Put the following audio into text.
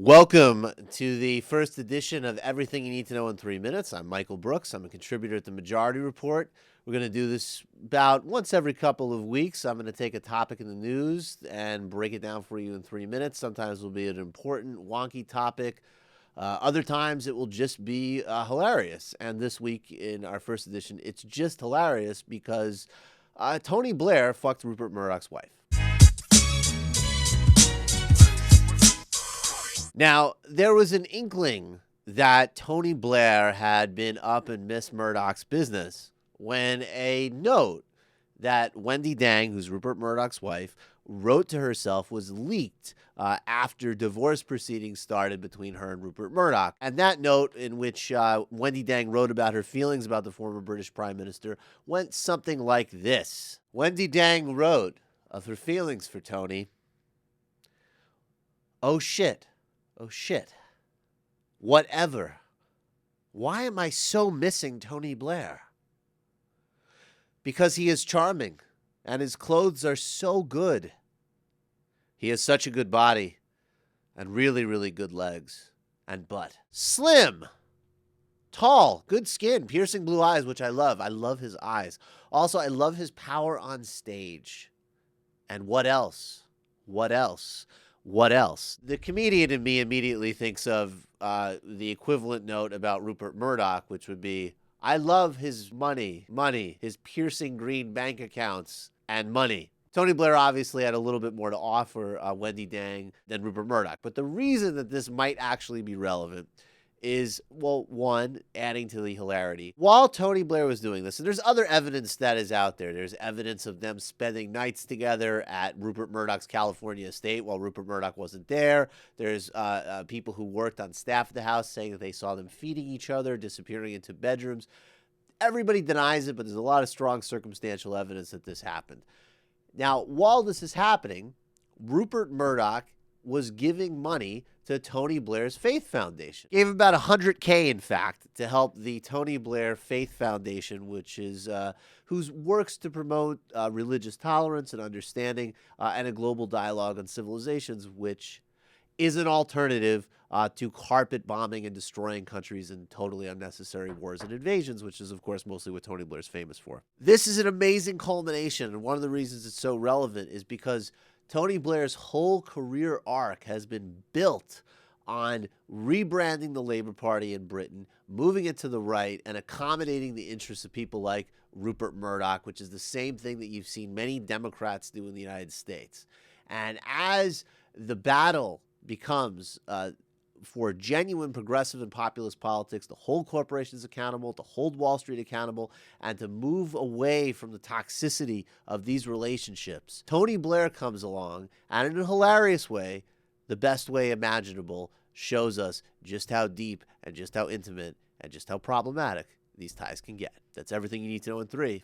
Welcome to the first edition of Everything You Need to Know in 3 Minutes. I'm Michael Brooks. I'm a contributor at the Majority Report. We're going to do this about once every couple of weeks. I'm going to take a topic in the news and break it down for you in 3 minutes. Sometimes it will be an important, wonky topic. Other times it will just be hilarious. And this week in our first edition, it's just hilarious because Tony Blair fucked Rupert Murdoch's wife. Now, there was an inkling that Tony Blair had been up in Miss Murdoch's business when a note that Wendy Deng, who's Rupert Murdoch's wife, wrote to herself was leaked after divorce proceedings started between her and Rupert Murdoch. And that note, in which Wendy Deng wrote about her feelings about the former British Prime Minister, went something like this. Wendy Deng wrote of her feelings for Tony. Oh shit. Oh shit. Whatever. Why am I so missing Tony Blair? Because he is charming and his clothes are so good. He has such a good body and really, really good legs and butt. Slim, tall, good skin, piercing blue eyes, which I love. I love his eyes. Also, I love his power on stage. And what else? What else? What else? The comedian in me immediately thinks of the equivalent note about Rupert Murdoch, which would be, I love his money, his piercing green bank accounts, and money. Tony Blair obviously had a little bit more to offer Wendy Deng than Rupert Murdoch. But the reason that this might actually be relevant is, well, one, adding to the hilarity. While Tony Blair was doing this, and there's other evidence that is out there. There's evidence of them spending nights together at Rupert Murdoch's California estate while Rupert Murdoch wasn't there. There's people who worked on staff at the house saying that they saw them feeding each other, disappearing into bedrooms. Everybody denies it, but there's a lot of strong circumstantial evidence that this happened. Now, while this is happening, Rupert Murdoch was giving money to Tony Blair's Faith Foundation. Gave about $100K, in fact, to help the Tony Blair Faith Foundation, which is whose works to promote religious tolerance and understanding and a global dialogue on civilizations, which is an alternative to carpet bombing and destroying countries in totally unnecessary wars and invasions, which is, of course, mostly what Tony Blair's famous for. This is an amazing culmination, and one of the reasons it's so relevant is because Tony Blair's whole career arc has been built on rebranding the Labour Party in Britain, moving it to the right, and accommodating the interests of people like Rupert Murdoch, which is the same thing that you've seen many Democrats do in the United States. And as the battle becomes for genuine progressive and populist politics, to hold corporations accountable, to hold Wall Street accountable, and to move away from the toxicity of these relationships, Tony Blair comes along and in a hilarious way, the best way imaginable, shows us just how deep and just how intimate and just how problematic these ties can get. That's everything you need to know in 3.